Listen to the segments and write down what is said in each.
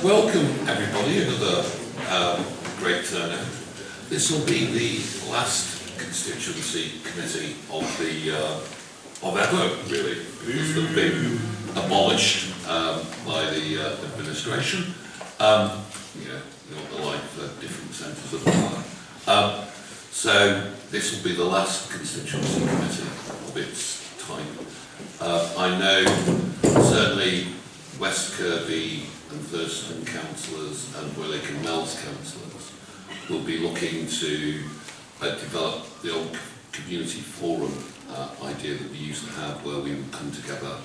Welcome everybody, another great turnout. This will be the last constituency committee of ever, really, because they've been abolished by the administration. They like the different centres of power. So this will be the last constituency committee of its type. I know certainly West Kirby and Thurston councillors and Wirral and Mells councillors will be looking to develop the old community forum idea that we used to have, where we would come together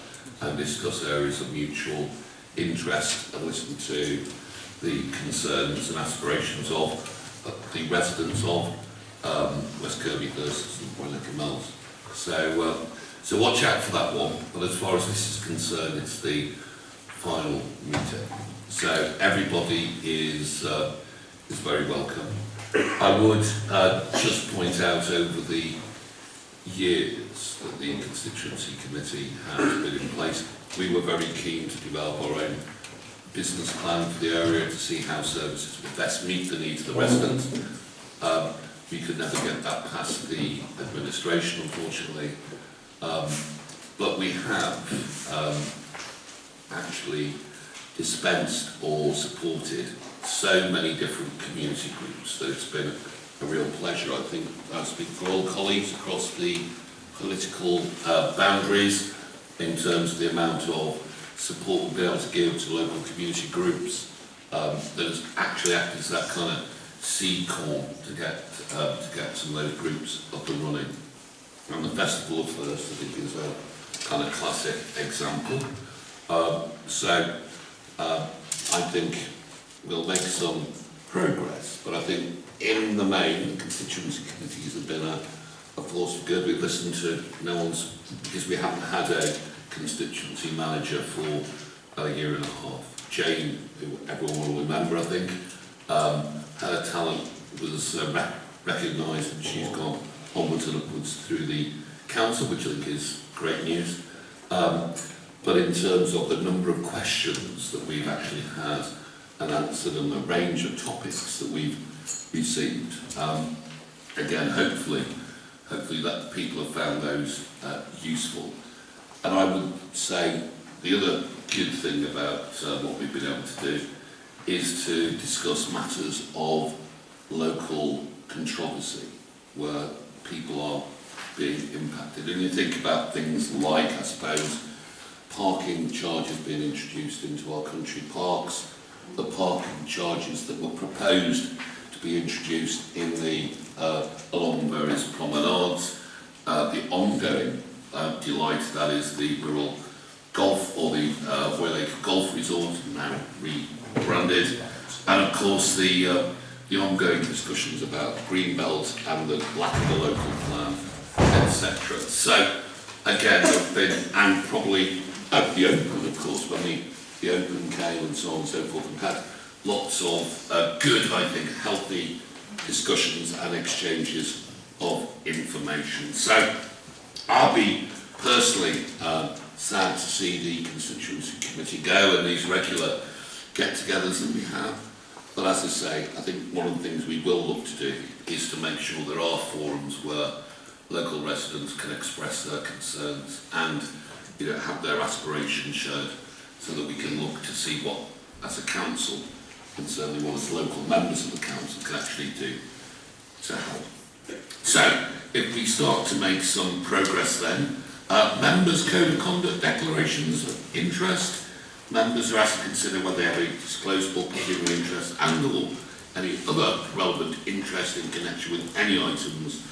and discuss areas of mutual interest and listen to the concerns and aspirations of the residents of West Kirby, Thurston and Wirral and Mells. So watch out for that one, but as far as this is concerned, it's the final meeting. So everybody is very welcome. I would just point out, over the years that the constituency committee has been in place, we were very keen to develop our own business plan for the area to see how services would best meet the needs of the residents. We could never get that past the administration, unfortunately. But we have actually dispensed or supported so many different community groups that it's been a real pleasure. I think I speak for all colleagues across the political boundaries in terms of the amount of support we'll be able to give to local community groups that has actually acted as that kind of seed corn to get some of those groups up and running. And the Festival of First, I think, is a kind of classic example. I think we'll make some progress, but I think in the main, the constituency committees have been a force for good. We've listened to no one's, because we haven't had a constituency manager for a year and a half. Jane, who everyone will remember, I think, her talent was recognised, and she's gone onwards and upwards through the council, which I think is great news. But in terms of the number of questions that we've actually had and answered, and the range of topics that we've received, again, hopefully that people have found those useful. And I would say the other good thing about what we've been able to do is to discuss matters of local controversy, where people are being impacted. And you think about things like, I suppose, parking charges being introduced into our country parks, the parking charges that were proposed to be introduced in the along various promenades, the ongoing delight that is the Wirral Golf, or the Wirral Golf Resort, now rebranded, and of course the ongoing discussions about green belt and the lack of a local plan, etc. So again, there've been, and probably at the Open, of course, when the Open came and so on and so forth, we've had lots of good, I think, healthy discussions and exchanges of information. So I'll be personally sad to see the constituency committee go and these regular get-togethers that we have. But as I say, I think one of the things we will look to do is to make sure there are forums where local residents can express their concerns and have their aspirations shared, so that we can look to see what, as a council, and certainly what as local members of the council can actually do to help. So, if we start to make some progress then, members' code of conduct declarations of interest. Members are asked to consider whether they have a disclosable pecuniary interest and or any other relevant interest in connection with any items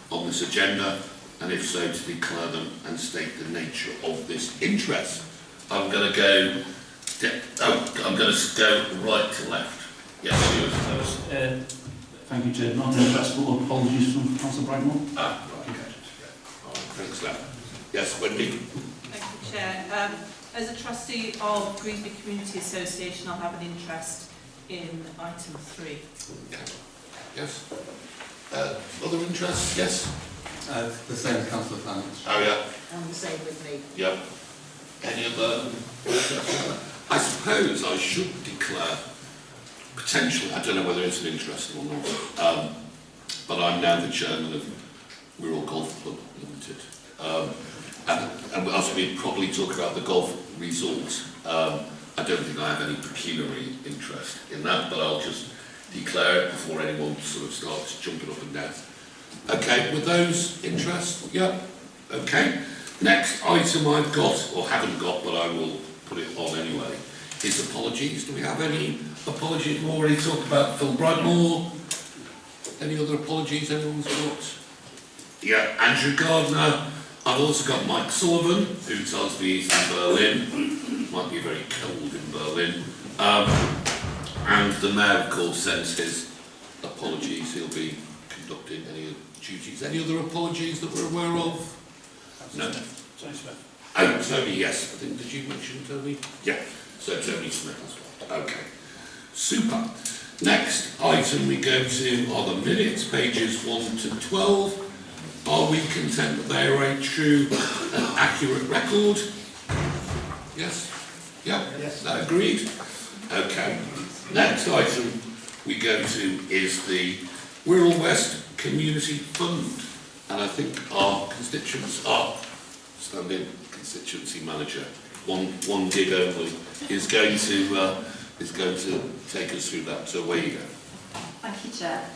on this agenda, and if so, to declare them and state the nature of this interest. I'm going to go right to left. Yes, thank you, Chair. Non-addressable apologies from Councillor Brightmore. Right, okay. Thanks, Matt. Yes, Wendy. Thank you, Chair. As a trustee of Greensby Community Association, I'll have an interest in item 3. Yes. Other interests? Yes. The same as Councillor Clements. Oh yeah. And the same with me. Yep. Any other? suppose I should declare, potentially, I don't know whether it's an interest or not, but I'm now the chairman of Wirral Golf Club Limited. And as we probably talk about the golf resort, I don't think I have any pecuniary interest in that, but I'll just declare it before anyone sort of starts jumping up and down. Okay, with those interests? Yeah. Okay. Next item I've got, or haven't got, but I will put it on anyway, is apologies. Do we have any apologies? We've already talked about Phil Brightmore. Any other apologies anyone's got? Yeah, Andrew Gardner. I've also got Mike Sullivan, who tells me he's in Berlin. Might be very cold in Berlin. And the Mayor, of course, sends his apologies. He'll be conducting any duties. Any other apologies that we're aware of? No. Tony Smith. Oh, Tony, yes. I think, did you mention Tony? Yeah. So Tony Smith as well. Okay. Super. Next item we go to are the minutes, pages 1 to 12. Are we content that they are a true and accurate record? Yes? Yeah? Yes. That agreed? Okay. Next item we go to is the Wirral West Community Fund. And I think our constituents, our standing constituency manager, one gig only, is going to take us through that. So away you go. Thank you, Chair.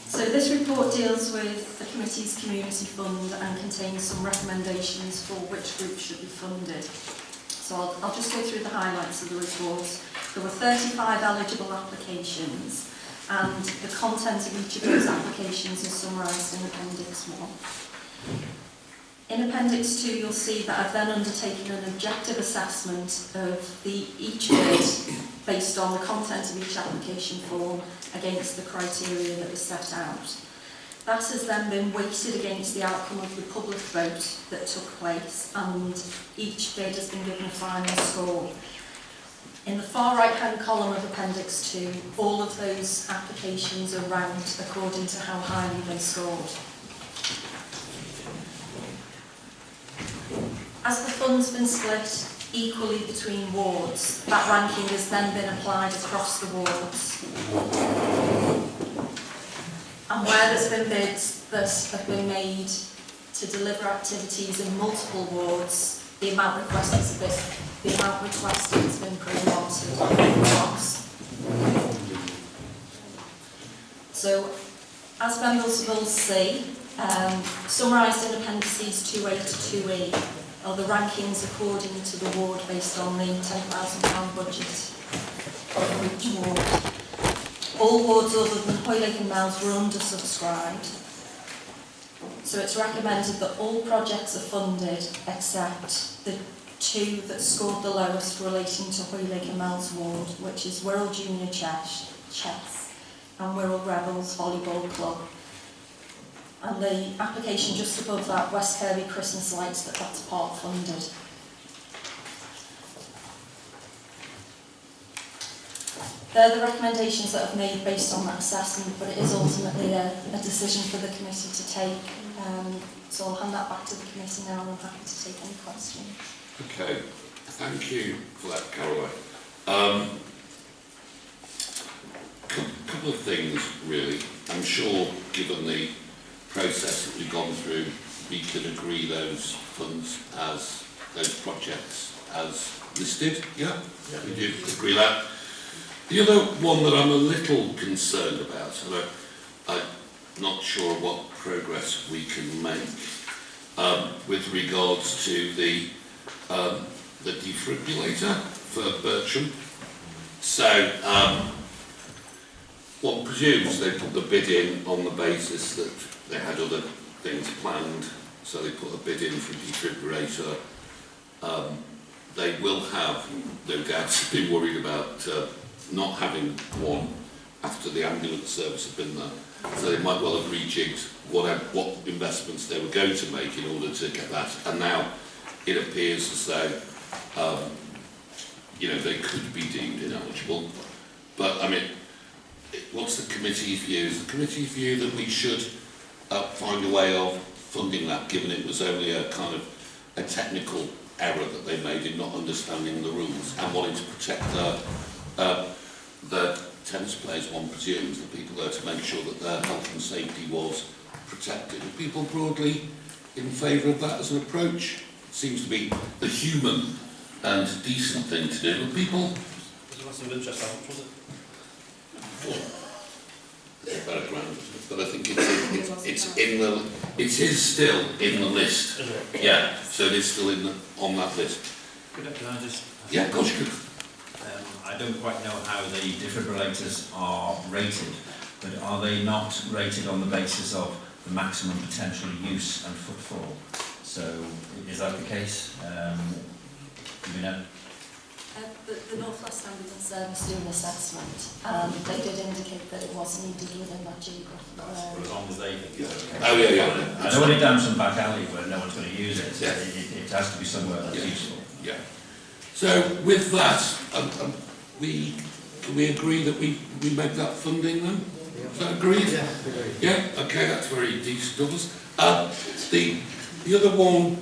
So this report deals with the committee's community fund and contains some recommendations for which groups should be funded. So I'll just go through the highlights of the report. There were 35 eligible applications, and the content of each of those applications is summarised in Appendix 1. In Appendix 2 you'll see that I've then undertaken an objective assessment of each bid based on the content of each application form against the criteria that was set out. That has then been weighted against the outcome of the public vote that took place, and each bid has been given a final score. In the far right hand column of Appendix 2, all of those applications are ranked according to how highly they scored. As the fund's been split equally between wards, that ranking has then been applied across the wards. And where there's been bids that have been made to deliver activities in multiple wards, the amount requested has been prorated across. So, as members will see, summarised in Appendices 2A to 2E are the rankings according to the ward based on the £10,000 budget for each ward. All wards other than Hoylake and Mells were undersubscribed, so it's recommended that all projects are funded except the two that scored the lowest relating to Hoylake and Mells ward, which is Wirral Junior Chess and Wirral Rebels Volleyball Club. And the application just above that, West Kirby Christmas Lights, that's part funded. They're the recommendations that I've made based on that assessment, but it is ultimately a decision for the committee to take. So I'll hand that back to the committee now, and I'm happy to take any questions. Okay, thank you for that, Caroline. Couple of things, really. I'm sure, given the process that we've gone through, we can agree those funds as those projects as listed. Yeah, we do agree that. The other one that I'm a little concerned about, and I'm not sure what progress we can make with regards to the defibrillator for Bertram. So one presumes they put the bid in on the basis that they had other things planned, so they put a bid in for a defibrillator. They will have, no doubt, been worried about not having one after the ambulance service had been there. So they might well have rejigged what investments they were going to make in order to get that. And now it appears as though, they could be deemed ineligible. But, I mean, what's the committee's view? Is the committee's view that we should find a way of funding that, given it was only a kind of a technical error that they made in not understanding the rules and wanting to protect the tennis players, one presumes, the people there, to make sure that their health and safety was protected. Are people broadly in favour of that as an approach? It seems to be the human and decent thing to do. But people... Was of interest, how much was it? About £1,000, but I think it is still in the list. Is it? Yeah, so it is still on that list. Can I just... Yeah, of course you could. I don't quite know how the defibrillators are rated, but are they not rated on the basis of the maximum potential use and footfall? So, is that the case? Do you know? The North West Ambulance Service do an assessment, and they did indicate that it was needed within that geographical As area. long as they think it's okay. Oh, yeah. I don't want it down some back alley where no one's going to use it. Yeah. It has to be somewhere that's useful. Yeah. So, with that, can we agree that we make that funding then? Is that agreed? Yeah. Yeah, okay, that's very decent of us. The other one,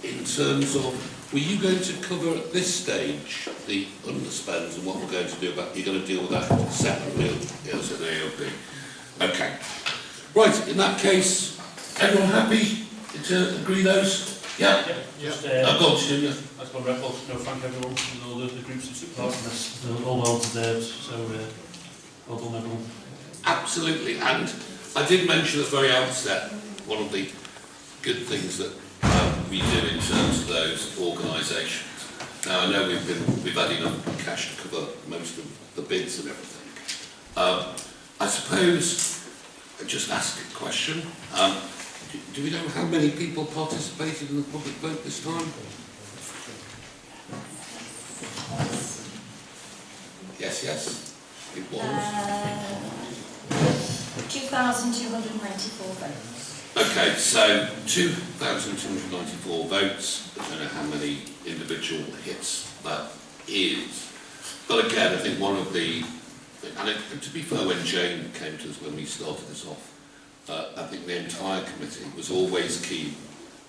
in terms of, were you going to cover at this stage the underspends and what we're going to do about, you're going to deal with that separately as an AOP? Okay. Right, in that case, everyone happy to agree those? Yeah? Just, I've got to do, yeah. That's my record. No, thank everyone and all the groups that took part in this. They're all well deserved, so well done everyone. Absolutely, and I did mention at the very outset one of the good things that we do in terms of those organisations. Now I know we've had enough cash to cover most of the bids and everything. I suppose I'll just ask a question. Do we know how many people participated in the public vote this time? Yes, it was. 2,294 votes. Okay, so 2,294 votes. I don't know how many individual hits that is. But again, I think one of the, and to be fair, when Jane came to us when we started this off, I think the entire committee was always keen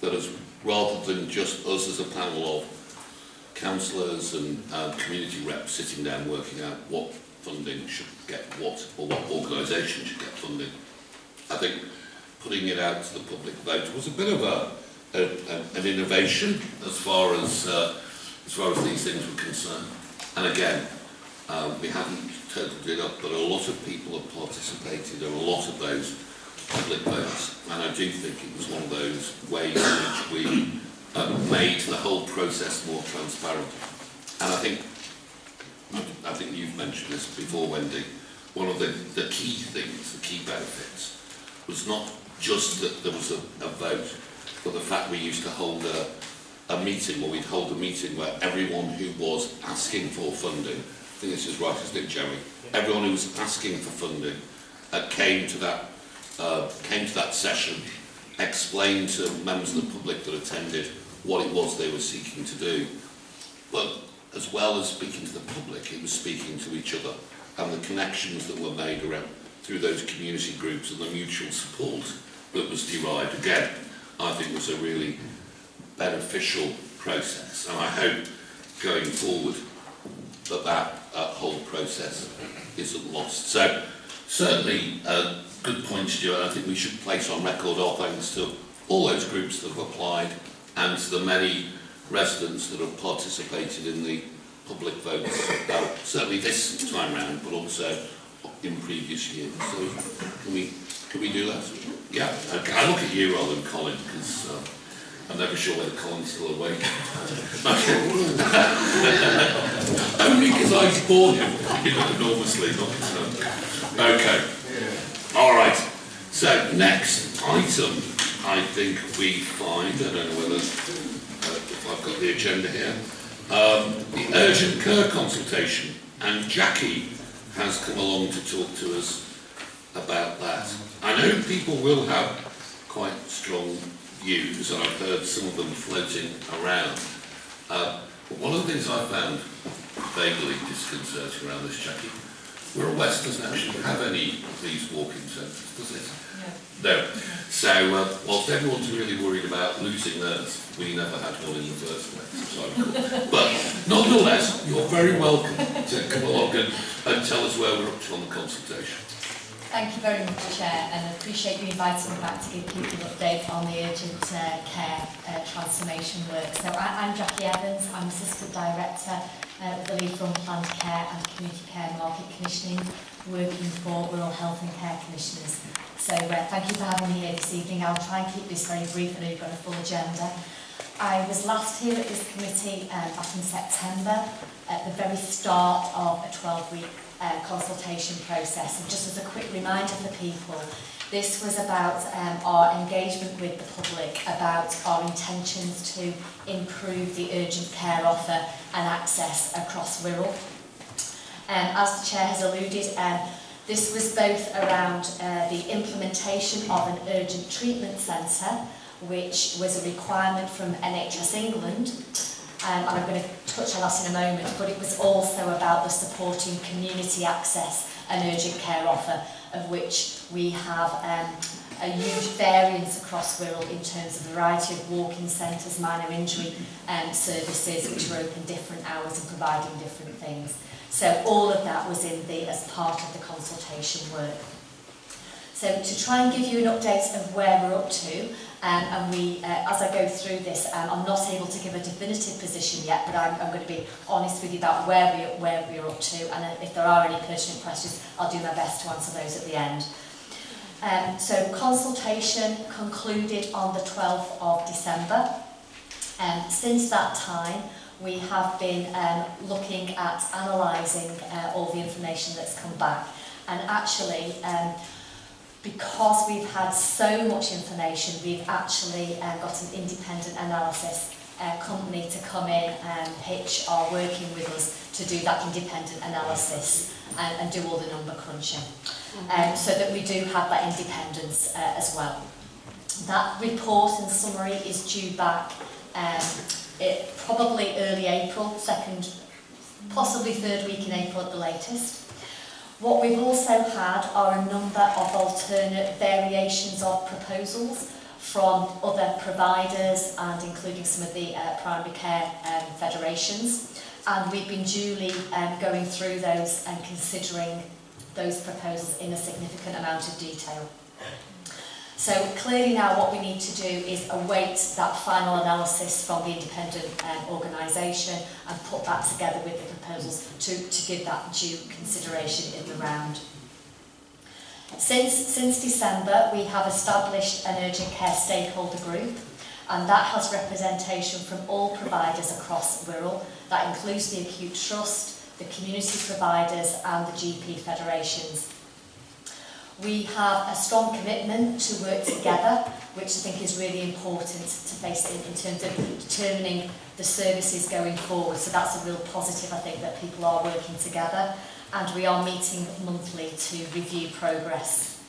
that as rather than just us as a panel of councillors and community reps sitting down working out what funding should get what, or what organisation should get funding, I think putting it out to the public vote was a bit of an innovation as far as these things were concerned. And again, we haven't totaled it up, but a lot of people have participated in a lot of those public votes, and I do think it was one of those ways in which we made the whole process more transparent. And I think you've mentioned this before, Wendy, one of the key things, the key benefits, was not just that there was a vote, but the fact we used to hold a meeting, or we'd hold a meeting where everyone who was asking for funding, I think this is right, isn't it, Jerry? Everyone who was asking for funding came to that session, explained to members of the public that attended what it was they were seeking to do. But as well as speaking to the public, it was speaking to each other, and the connections that were made around through those community groups and the mutual support that was derived, again, I think was a really beneficial process. And I hope going forward that whole process isn't lost. So certainly a good point, Stuart. I think we should place on record our thanks to all those groups that have applied and to the many residents that have participated in the public votes, certainly this time round, but also in previous years. So can we do that? Yeah. Okay. I look at you rather than Colin because I'm never sure whether Colin's still awake. Only because I bore him, enormously. Okay. All right. So next item, I think we find. I don't know whether if I've got the agenda here. The urgent Cllr consultation, and Jacqui has come along to talk to us about that. I know people will have quite strong views, and I've heard some of them floating around. But one of the things I found vaguely disconcerting around this, Jacqui, Wirral West doesn't actually have any of these walking centres, does it? No. So, whilst everyone's really worried about losing theirs, we never had one in the first place. So but nonetheless, you're very welcome to come along and tell us where we're up to on the consultation. Thank you very much, Chair, and I appreciate you inviting me back to give people an update on the urgent care transformation work. So I'm Jacqui Evans, I'm Assistant Director with the lead for Unplanned Care and Community Care Market Commissioning, working for Wirral Health and Care Commissioners. So thank you for having me here this evening. I'll try and keep this very brief. I know you've got a full agenda. I was last here at this committee back in September at the very start of a 12-week consultation process. And just as a quick reminder for people, this was about our engagement with the public, about our intentions to improve the urgent care offer and access across Wirral. As the Chair has alluded, this was both around the implementation of an urgent treatment centre, which was a requirement from NHS England, and I'm going to touch on that in a moment, but it was also about the supporting community access and urgent care offer, of which we have a huge variance across Wirral in terms of a variety of walk-in centres, minor injury services, which were open different hours and providing different things. So all of that was as part of the consultation work. So to try and give you an update of where we're up to, and we, as I go through this, I'm not able to give a definitive position yet, but I'm going to be honest with you about where we're up to, and if there are any pertinent questions, I'll do my best to answer those at the end. So consultation concluded on the 12th of December. Since that time, we have been looking at analysing all the information that's come back, and actually because we've had so much information, we've actually got an independent analysis company to come in and pitch are working with us to do that independent analysis and do all the number crunching, so that we do have that independence as well. That report and summary is due back probably early April, possibly third week in April at the latest. What we've also had are a number of alternate variations of proposals from other providers and including some of the primary care federations, and we've been duly going through those and considering those proposals in a significant amount of detail. So clearly now what we need to do is await that final analysis from the independent organisation and put that together with the proposals to give that due consideration in the round. Since December, we have established an urgent care stakeholder group, and that has representation from all providers across Wirral. That includes the Acute Trust, the community providers and the GP federations. We have a strong commitment to work together, which I think is really important to face in terms of determining the services going forward. So that's a real positive, I think, that people are working together, and we are meeting monthly to review progress.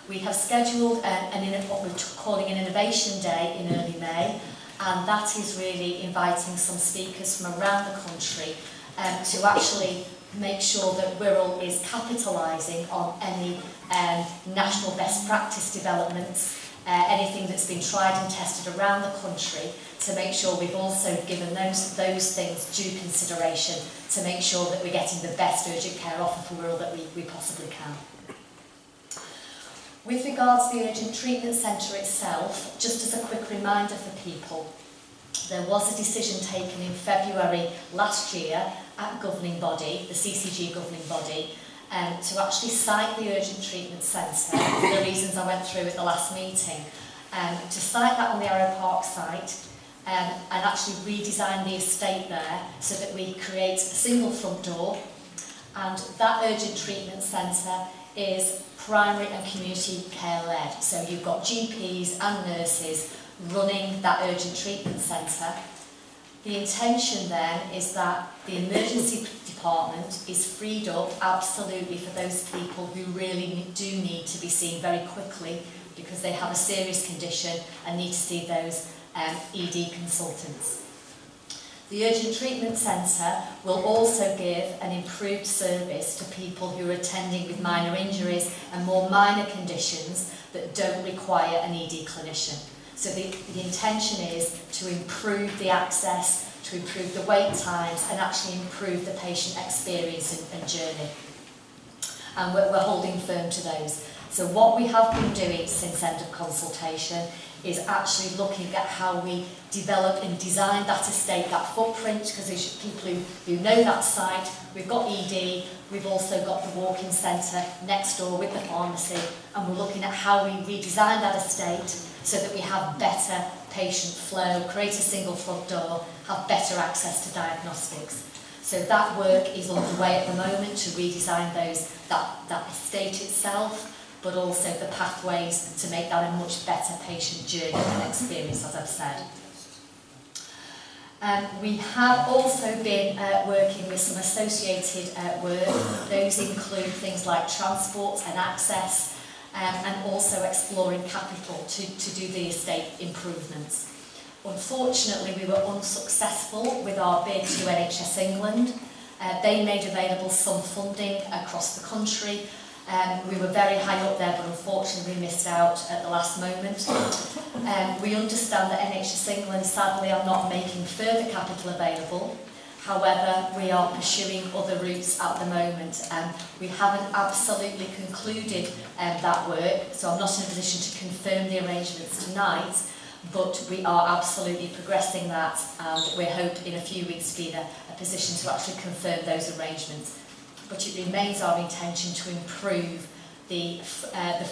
We have scheduled what we're calling an Innovation Day in early May, and that is really inviting some speakers from around the country to actually make sure that Wirral is capitalising on any national best practice developments, anything that's been tried and tested around the country, to make sure we've also given those things due consideration to make sure that we're getting the best urgent care offer for Wirral that we possibly can. With regards to the urgent treatment centre itself, just as a quick reminder for people, there was a decision taken in February last year at governing body, the CCG governing body, to actually site the urgent treatment centre for the reasons I went through at the last meeting, to site that on the Arrow Park site and actually redesign the estate there so that we create a single front door, and that urgent treatment centre is primary and community care led. So you've got GPs and nurses running that urgent treatment centre. The intention then is that the emergency department is freed up absolutely for those people who really do need to be seen very quickly because they have a serious condition and need to see those ED consultants. The Urgent Treatment Centre will also give an improved service to people who are attending with minor injuries and more minor conditions that don't require an ED clinician. So the intention is to improve the access, to improve the wait times and actually improve the patient experience and journey. And we're holding firm to those. So what we have been doing since end of consultation is actually looking at how we develop and design that estate, that footprint, because there's people who know that site. We've got ED, we've also got the walk-in centre next door with the pharmacy, and we're looking at how we redesign that estate so that we have better patient flow, create a single front door, have better access to diagnostics. So that work is underway at the moment to redesign that estate itself, but also the pathways to make that a much better patient journey and experience, as I've said. We have also been working with some associated work. Those include things like transport and access, and also exploring capital to do the estate improvements. Unfortunately, we were unsuccessful with our bid to NHS England. They made available some funding across the country. We were very high up there, but unfortunately we missed out at the last moment. We understand that NHS England sadly are not making further capital available. However, we are pursuing other routes at the moment. We haven't absolutely concluded that work, so I'm not in a position to confirm the arrangements tonight, but we are absolutely progressing that, and we hope in a few weeks to be in a position to actually confirm those arrangements. But it remains our intention to improve the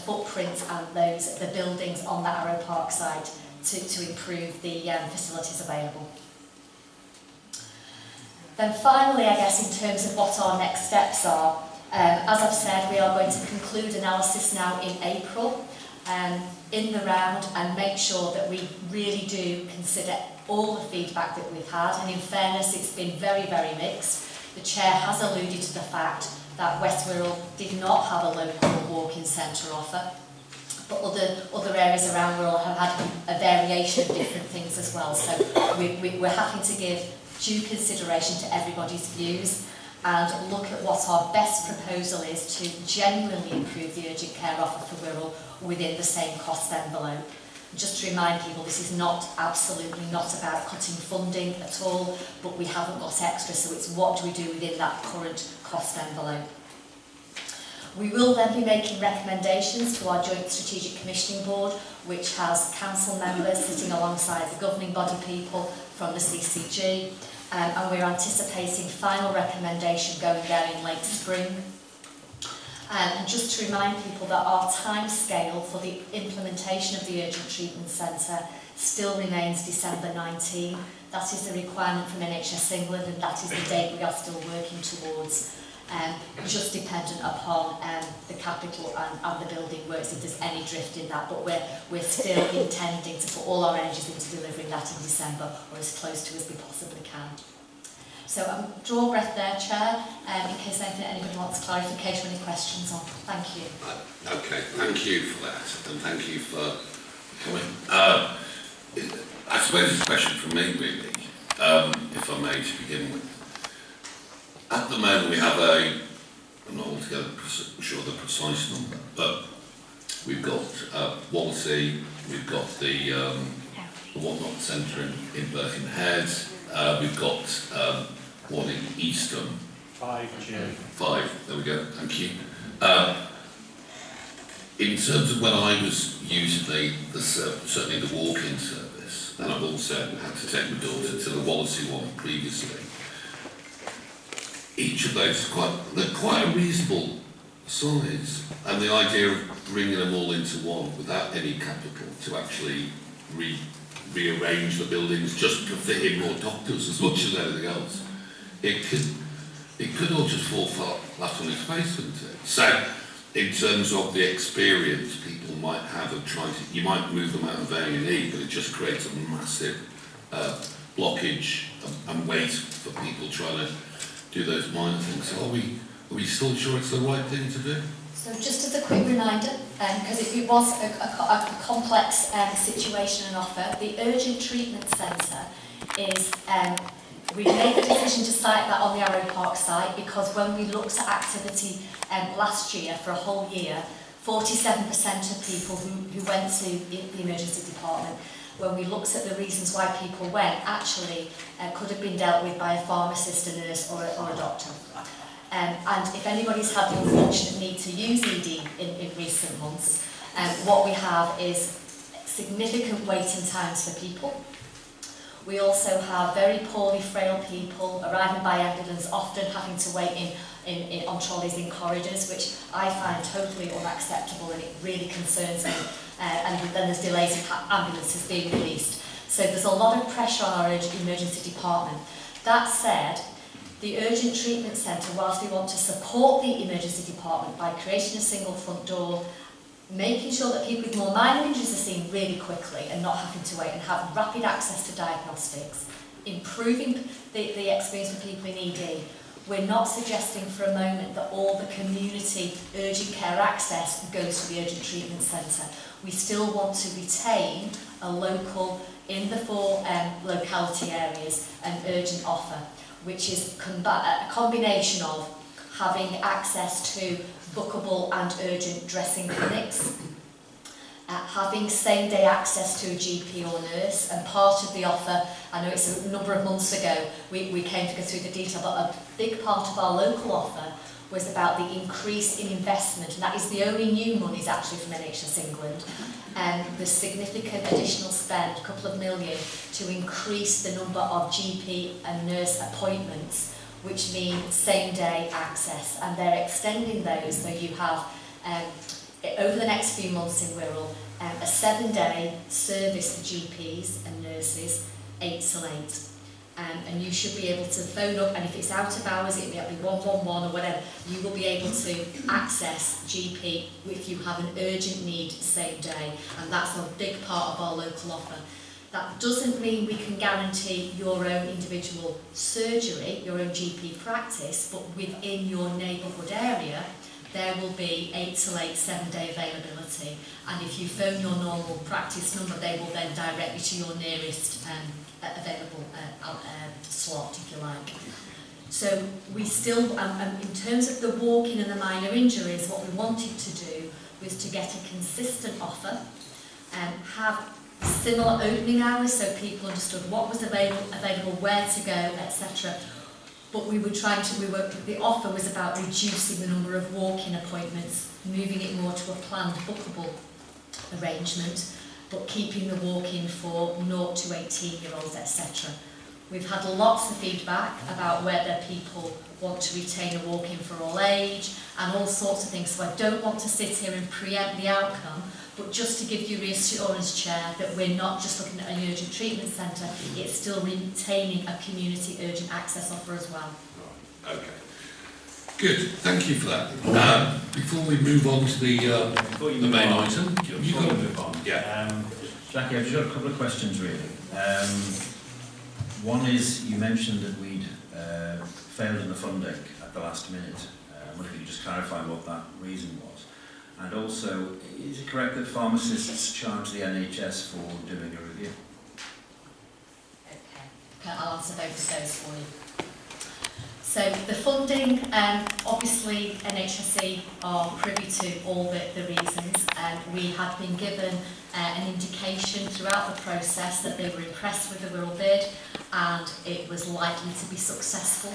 footprint and the buildings on that Arrow Park site to improve the facilities available. Then finally, I guess, in terms of what our next steps are, as I've said, we are going to conclude analysis now in April, in the round, and make sure that we really do consider all the feedback that we've had. And in fairness, it's been very, very mixed. The Chair has alluded to the fact that West Wirral did not have a local walk-in centre offer, but other areas around Wirral have had a variation of different things as well. So we're happy to give due consideration to everybody's views and look at what our best proposal is to genuinely improve the urgent care offer for Wirral within the same cost envelope. Just to remind people, this is absolutely not about cutting funding at all, but we haven't got extra, so it's what do we do within that current cost envelope. We will then be making recommendations to our Joint Strategic Commissioning Board, which has council members sitting alongside the governing body people from the CCG, and we're anticipating final recommendation going there in late spring. And just to remind people that our time scale for the implementation of the Urgent Treatment Centre still remains December 19. That is the requirement from NHS England, and that is the date we are still working towards, just dependent upon the capital and the building works, if there's any drift in that, but we're still intending to put all our energies into delivering that in December, or as close to as we possibly can. So draw a breath there, Chair, in case anybody wants clarification or any questions on. Thank you. Okay, thank you for that, and thank you for coming. I suppose it's a question from me, really, if I may, to begin with. At the moment, we have I'm not altogether sure the precise number, but we've got Wallasey, we've got the Whatnot Centre in Birkenhead, we've got one in Eastham. 5, Chair. 5, there we go, thank you. In terms of when I was using certainly the walk-in service, and I've also had to take my daughter to the Wallasey one previously, each of those they're quite a reasonable size, and the idea of bringing them all into one without any capital to actually rearrange the buildings just to fit in more doctors as much as anything else, it could all just fall flat on its face, couldn't it? So, in terms of the experience people might have of trying to, you might move them out of A&E, but it just creates a massive blockage and wait for people trying to do those minor things. So are we still sure it's the right thing to do? So just as a quick reminder, because it was a complex situation and offer, the Urgent Treatment Centre is We made the decision to site that on the Arrow Park site because when we looked at activity last year for a whole year, 47% of people who went to the emergency department, when we looked at the reasons why people went, actually could have been dealt with by a pharmacist, a nurse or a doctor. And if anybody's had the unfortunate need to use ED in recent months, what we have is significant waiting times for people. We also have very poorly frail people arriving by ambulance, often having to wait on trolleys in corridors, which I find totally unacceptable, and it really concerns me. And then there's delays in ambulances being released. So there's a lot of pressure on our emergency department. That said, the urgent treatment centre, whilst we want to support the emergency department by creating a single front door, making sure that people with more minor injuries are seen really quickly and not having to wait, and have rapid access to diagnostics, improving the experience for people in ED, we're not suggesting for a moment that all the community urgent care access goes to the urgent treatment centre. We still want to retain a local, in the 4 locality areas, an urgent offer, which is a combination of having access to bookable and urgent dressing clinics, having same-day access to a GP or nurse, and part of the offer, I know it's a number of months ago, we came to go through the detail, but a big part of our local offer was about the increase in investment, and that is the only new monies actually from NHS England, and the significant additional spend, a couple of million, to increase the number of GP and nurse appointments, which mean same-day access, and they're extending those, so you have, over the next few months in Wirral, a 7-day service for GPs and nurses, 8 till 8. And you should be able to phone up, and if it's out of hours, it may be 111 or whatever, you will be able to access GP if you have an urgent need same day, and that's a big part of our local offer. That doesn't mean we can guarantee your own individual surgery, your own GP practice, but within your neighbourhood area, there will be 8 till 8 7-day availability. And if you phone your normal practice number, they will then direct you to your nearest available slot, if you like. So we still, in terms of the walk-in and the minor injuries, what we wanted to do was to get a consistent offer and have similar opening hours so people understood what was available, where to go, etc. But we were the offer was about reducing the number of walk-in appointments, moving it more to a planned bookable arrangement, but keeping the walk-in for 0 to 18-year-olds, etc. We've had lots of feedback about whether people want to retain a walk-in for all age and all sorts of things, so I don't want to sit here and preempt the outcome, but just to give you reassurance, Chair, that we're not just looking at an urgent treatment centre, it's still retaining a community urgent access offer as well. Right. Okay. Good, thank you for that. Before we move on to the main item, you've got to move on. Yeah. Jacqui, I've just got a couple of questions really. One is, you mentioned that we'd failed in the funding at the last minute. I wonder if you could just clarify what that reason was. And also, is it correct that pharmacists charge the NHS for doing a review? Okay, I'll answer both of those for you. So the funding, obviously NHSE are privy to all the reasons. We had been given an indication throughout the process that they were impressed with the Wirral bid and it was likely to be successful.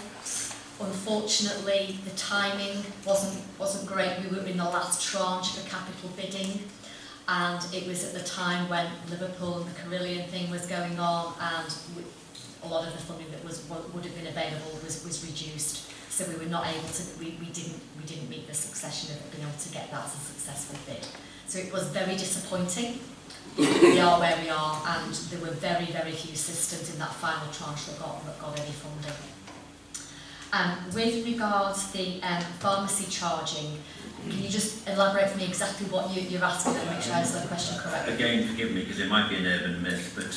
Unfortunately, the timing wasn't great. We were in the last tranche for capital bidding, and it was at the time when Liverpool and the Carillion thing was going on, and a lot of the funding that would have been available was reduced. So we were not able to. We didn't meet the succession of being able to get that as a successful bid. So it was very disappointing. We are where we are, and there were very, very few systems in that final tranche that got any funding. With regards to the pharmacy charging, can you just elaborate for me exactly what you're asking and make sure I answer the question correctly? Again, forgive me, because it might be an urban myth, but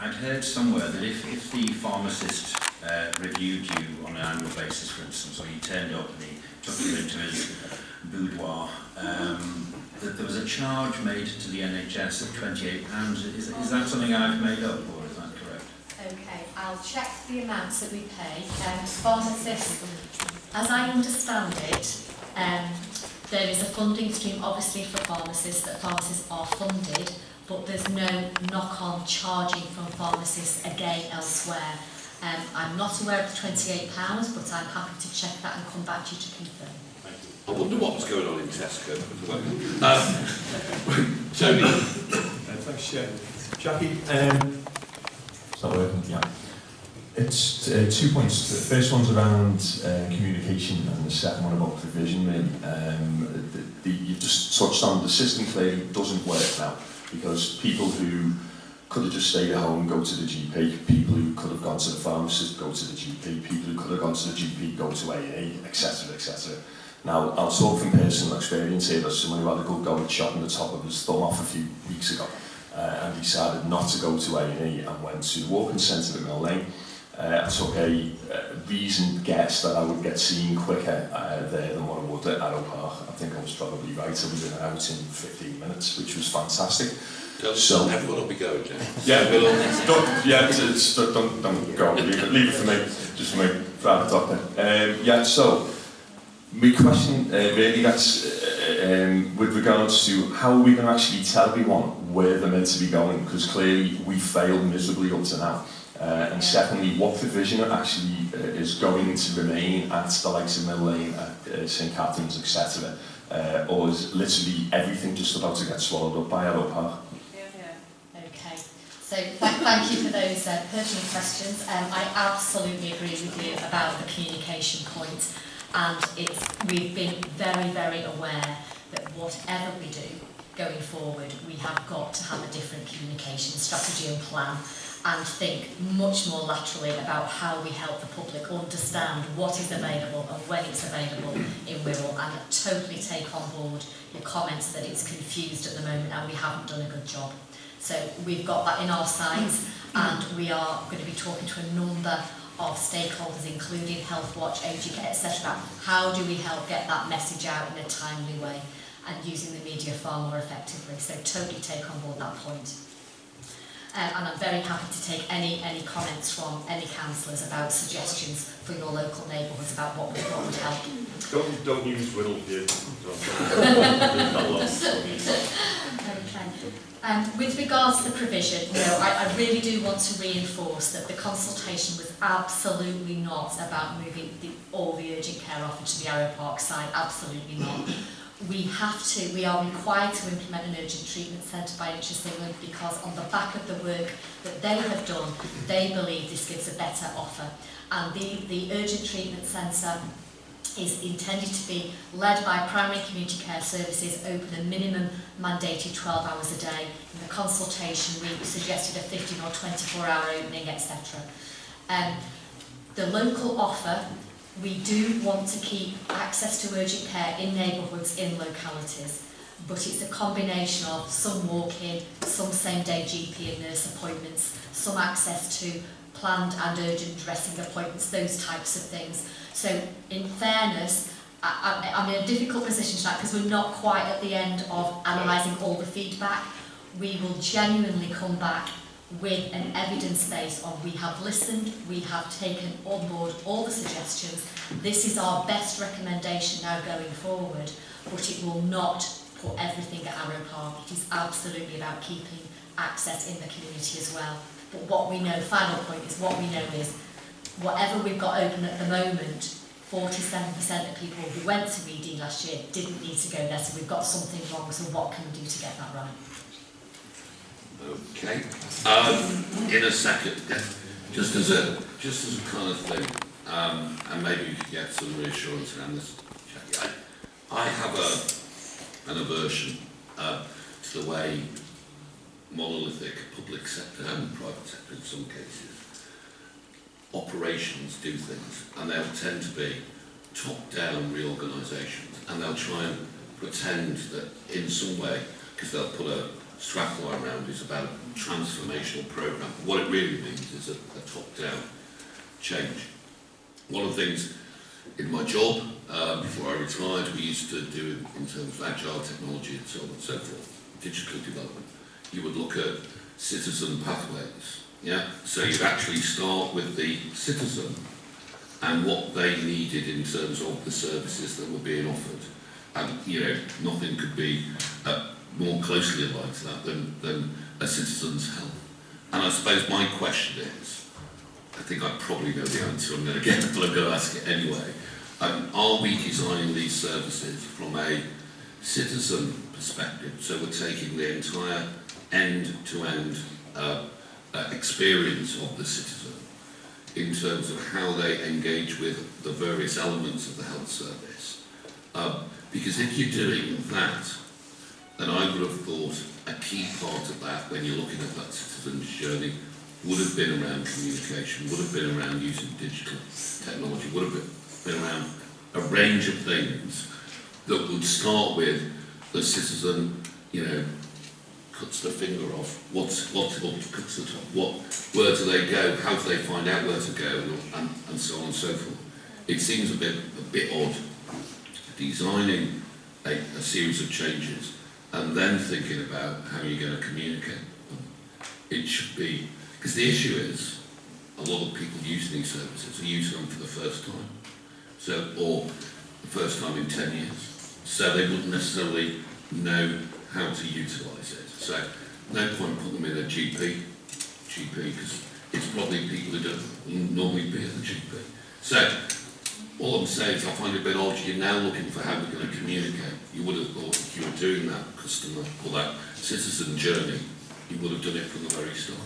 I'd heard somewhere that if the pharmacist reviewed you on an annual basis, for instance, or he turned up and he took you into his boudoir, that there was a charge made to the NHS of £28. Is that something I've made up, or is that correct? Okay. I'll check the amounts that we pay. Pharmacists, as I understand it, there is a funding stream obviously for pharmacists, that pharmacists are funded, but there's no knock-on charging from pharmacists again elsewhere. I'm not aware of the £28, but I'm happy to check that and come back to you to confirm. I wonder what was going on in Tesco. Tony. Thanks, Chair. Jacqui, it's not working, yeah. It's 2 points. The first one's around communication and the second one about provision. You've just touched on the system clearly doesn't work now because people who could have just stayed at home, go to the GP, people who could have gone to the pharmacist, go to the GP, people who could have gone to the GP, go to A&E, etc, etc. Now, I'll talk from personal experience here. There's someone who had a good go at chopping the top of his thumb off a few weeks ago and decided not to go to A&E and went to the walking centre at Laing. I took a reasoned guess that I would get seen quicker there than what I would at Arrow Park. I think I was probably right. I was in and out in 15 minutes, which was fantastic. So everyone will be going, Jack. Yeah, don't go. Leave it for me, just for me, private doctor. Yeah, so my question really that's with regards to how are we going to actually tell everyone where they're meant to be going, because clearly we failed miserably up to now. And secondly, what provision actually is going to remain at the likes of Mill Lane, St Catherine's, etc., or is literally everything just about to get swallowed up by Arrow Park? Okay, so thank you for those pertinent questions. I absolutely agree with you about the communication point, and we've been very, very aware that whatever we do going forward, we have got to have a different communication strategy and plan, and think much more laterally about how we help the public understand what is available and when it's available in Wirral, and totally take on board your comments that it's confused at the moment and we haven't done a good job. So we've got that in our sights, and we are going to be talking to a number of stakeholders, including Health Watch, OGK, etc. about how do we help get that message out in a timely way and using the media far more effectively. So totally take on board that point. And I'm very happy to take any comments from any councillors about suggestions for your local neighbourhoods about what would help. Don't use Wirral here. With regards to the provision, I really do want to reinforce that the consultation was absolutely not about moving all the urgent care offer to the Arrow Park side, absolutely not. We are required to implement an urgent treatment centre by NHS England because on the back of the work that they have done, they believe this gives a better offer. And the urgent treatment centre is intended to be led by primary community care services, open a minimum mandated 12 hours a day. In the consultation, we suggested a 15 or 24-hour opening, etc. The local offer, we do want to keep access to urgent care in neighbourhoods, in localities, but it's a combination of some walk-in, some same-day GP and nurse appointments, some access to planned and urgent dressing appointments, those types of things. So, in fairness, I'm in a difficult position tonight because we're not quite at the end of analysing all the feedback. We will genuinely come back with an evidence base on we have listened, we have taken on board all the suggestions. This is our best recommendation now going forward, but it will not put everything at Arrow Park. It is absolutely about keeping access in the community as well. But what we know, final point is what we know is whatever we've got open at the moment, 47% of people who went to ED last year didn't need to go there, so we've got something wrong, so what can we do to get that right? Okay. In a second, just as a kind of thing, and maybe you could get some reassurance around this, Jacqui. I have an aversion to the way monolithic public sector and private sector in some cases operations do things, and they'll tend to be top-down reorganisations, and they'll try and pretend that in some way, because they'll put a strapline around it's about a transformational programme. What it really means is a top-down change. One of the things in my job, before I retired, we used to do in terms of agile technology and so on and so forth, digital development. You would look at citizen pathways Yeah, so you'd actually start with the citizen and what they needed in terms of the services that were being offered. And, you know, nothing could be more closely aligned to that than a citizen's health. And I suppose my question is, I think I probably know the answer I'm going to get, but I'm going to ask it anyway. Are we designing these services from a citizen perspective? So we're taking the entire end-to-end experience of the citizen in terms of how they engage with the various elements of the health service. Because if you're doing that, then I would have thought a key part of that, when you're looking at that citizen's journey, would have been around communication, would have been around using digital technology, would have been around a range of things that would start with the citizen, you know, cuts the finger off, what's cuts the top, where do they go, how do they find out where to go, and so on and so forth. It seems a bit odd designing a series of changes and then thinking about how you're going to communicate them. It should be, because the issue is a lot of people using these services are using them for the first time, so, or the first time in 10 years, so they wouldn't necessarily know how to utilise it. So no point putting them in a GP, because it's probably people who don't normally be at the GP. So all I'm saying is I find it a bit odd you're now looking for how we're going to communicate. You would have thought if you were doing that customer or that citizen journey, you would have done it from the very start.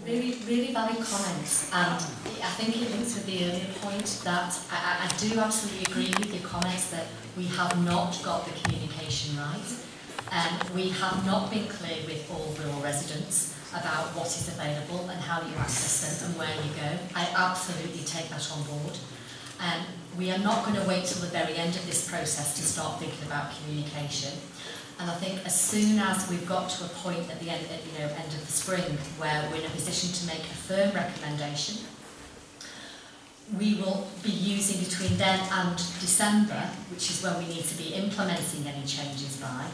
Really valid comments, and I think it links with the earlier point that I do absolutely agree with your comments that we have not got the communication right. We have not been clear with all rural residents about what is available and how you access them and where you go. I absolutely take that on board. We are not going to wait till the very end of this process to start thinking about communication. And I think as soon as we've got to a point at the end, end of the spring where we're in a position to make a firm recommendation, we will be using between then and December, which is when we need to be implementing any changes by,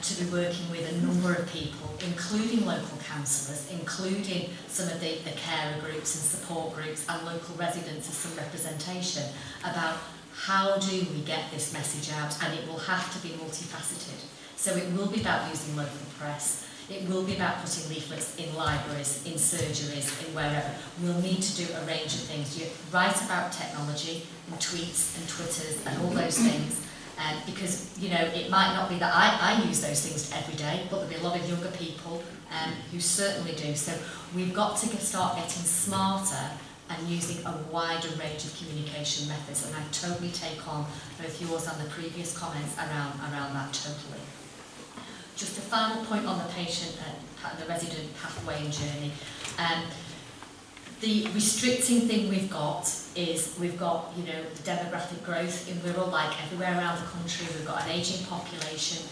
to be working with a number of people, including local councillors, including some of the carer groups and support groups and local residents as some representation about how do we get this message out, and it will have to be multifaceted. So it will be about using local press, it will be about putting leaflets in libraries, in surgeries, in wherever. We'll need to do a range of things. You're right about technology and tweets and Twitters and all those things. Because, it might not be that I use those things every day, but there'll be a lot of younger people who certainly do. So we've got to start getting smarter and using a wider range of communication methods. And I totally take on both yours and the previous comments around that totally. Just a final point on the patient and the resident pathway and journey. The restricting thing we've got is the demographic growth in Wirral, like everywhere around the country. We've got an ageing population,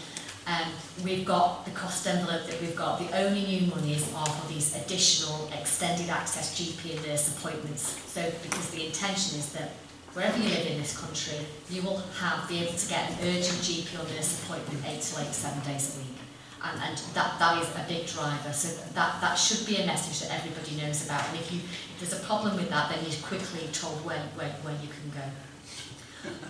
we've got the cost envelope that we've got. The only new monies are for these additional extended access GP and nurse appointments. So because the intention is that wherever you live in this country, you will be able to get an urgent GP or nurse appointment 8 to 7 days a week. And that is a big driver, so that should be a message that everybody knows about. And if there's a problem with that, then you're quickly told where you can go.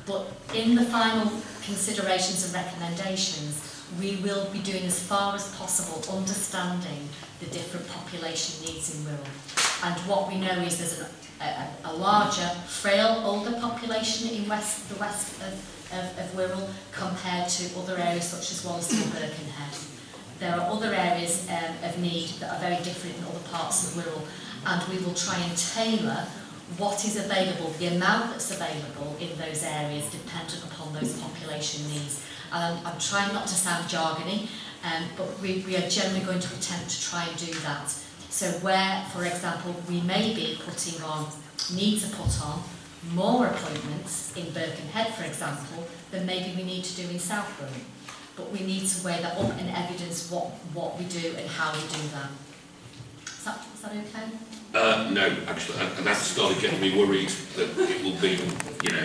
But in the final considerations and recommendations, we will be doing as far as possible understanding the different population needs in Wirral. And what we know is there's a larger, frail, older population in the west of Wirral compared to other areas such as Wallasey or Birkenhead. There are other areas of need that are very different in other parts of Wirral, and we will try and tailor what is available, the amount that's available in those areas dependent upon those population needs. And I'm trying not to sound jargony, but we are generally going to attempt to try and do that. So where, for example, we may be need to put on more appointments in Birkenhead, for example, than maybe we need to do in South Wirral. But we need to weigh that up and evidence what we do and how we do that. Is that okay? No, actually, and that's started getting me worried that it will be,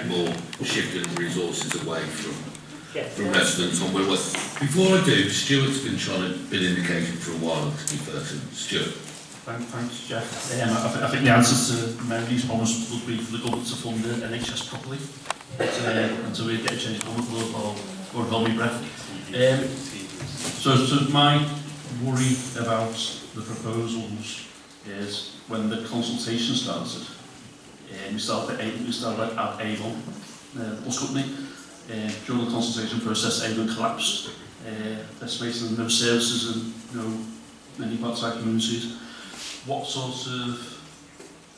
more shifting resources away from residents on Wirral. Before I do, Stuart's been indicating for a while, to be fair to Stuart. Thanks, Jeff. I think the answer to Mary's promise would be for the government to fund the NHS properly. Until we get a change of government or hold my breath. So my worry about the proposals is when the consultation started, we started at Avon, the bus company. During the consultation process, Avon collapsed, estimating no services and no many parts of our communities. What sort of,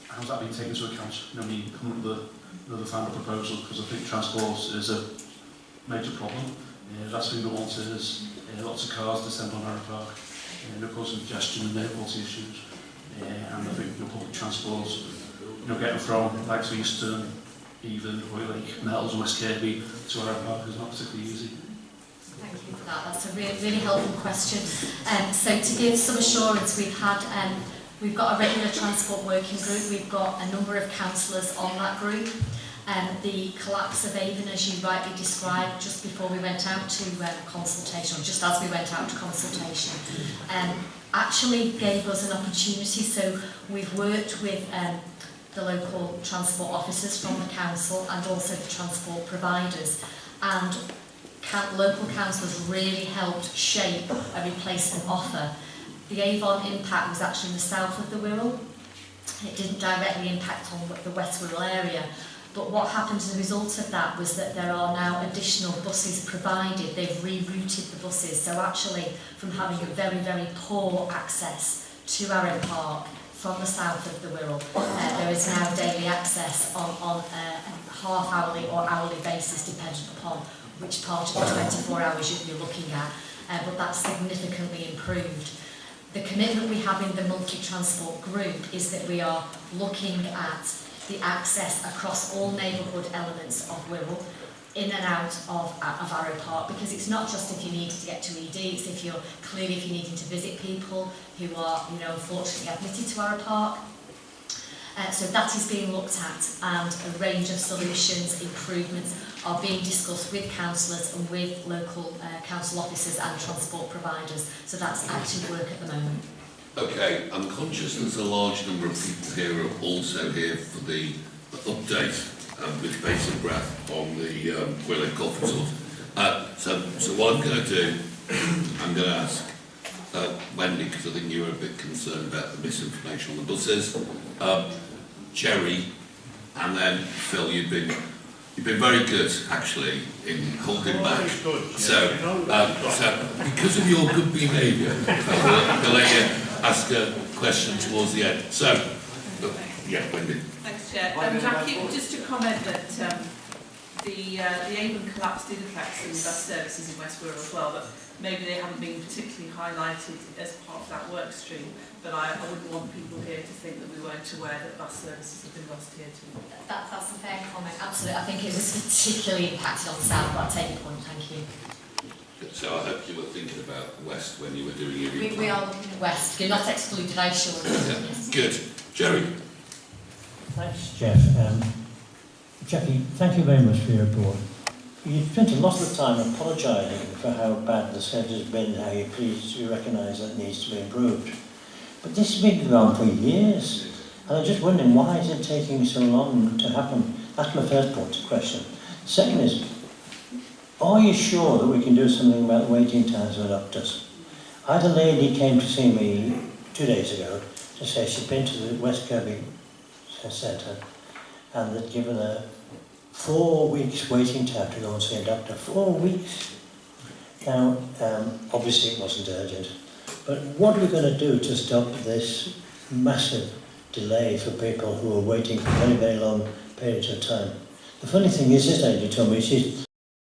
how's that been taken into account? You know, when you come up with the final proposal, because I think transport is a major problem. Last thing we want is lots of cars descend on our park, causing congestion and airport issues. And I think public transport, getting from like to Eastern, even Wirral, Mells, West Kirby to our park is not particularly easy. Thank you for that. That's a really helpful question. So to give some assurance, we've got a regular transport working group. We've got a number of councillors on that group. The collapse of Avon, as you rightly described, just before we went out to consultation, or just as we went out to consultation, actually gave us an opportunity. So we've worked with the local transport officers from the council and also the transport providers, and local councillors really helped shape a replacement offer. The Avon impact was actually in the south of the Wirral. It didn't directly impact on the West Wirral area. But what happened as a result of that was that there are now additional buses provided. They've rerouted the buses. So actually, from having a very, very poor access to Arran Park from the south of the Wirral, there is now daily access on a half-hourly or hourly basis, dependent upon which part of the 24 hours you're looking at. But that's significantly improved. The commitment we have in the multi-transport group is that we are looking at the access across all neighbourhood elements of Wirral, in and out of Arrow Park, because it's not just if you need to get to ED, it's if you're needing to visit people who are, unfortunately admitted to Arrow Park. So that is being looked at, and a range of solutions, improvements are being discussed with councillors and with local council officers and transport providers. So that's active work at the moment. Okay, I'm conscious there's a large number of people here who are also here for the update with bated breath on the Wirral Golf Resort. So what I'm going to do, I'm going to ask Wendy, because I think you were a bit concerned about the misinformation on the buses. Gerry, and then Phil, you've been very good actually in holding back. So because of your good behaviour, I'll let you ask a question towards the end. So, yeah, Wendy. Thanks, Chair. Jacqui, just to comment that the Avon collapse did affect some bus services in West Wirral as well, but maybe they haven't been particularly highlighted as part of that work stream. But I wouldn't want people here to think that we weren't aware that bus services have been lost here too. That's a fair comment, absolutely. I think it was particularly impacted on the south, but I take your point, thank you. So I hope you were thinking about West when you were doing your report. We are looking at West, you're not excluded, I assure you. Yeah. Good. Gerry. Thanks, Jeff. Jacqui, thank you very much for your report. You spent a lot of time apologising for how bad the service has been, how you recognise that it needs to be improved. But this has been going on for years, and I'm just wondering, why is it taking so long to happen? That's my first question. Second is, are you sure that we can do something about the waiting times for doctors? I had a lady came to see me 2 days ago to say she'd been to the West Kirby Centre and they'd given her 4 weeks waiting time to go and see a doctor. 4 weeks. Now, obviously it wasn't urgent, but what are we going to do to stop this massive delay for people who are waiting for very, very long periods of time? The funny thing is, this lady told me she's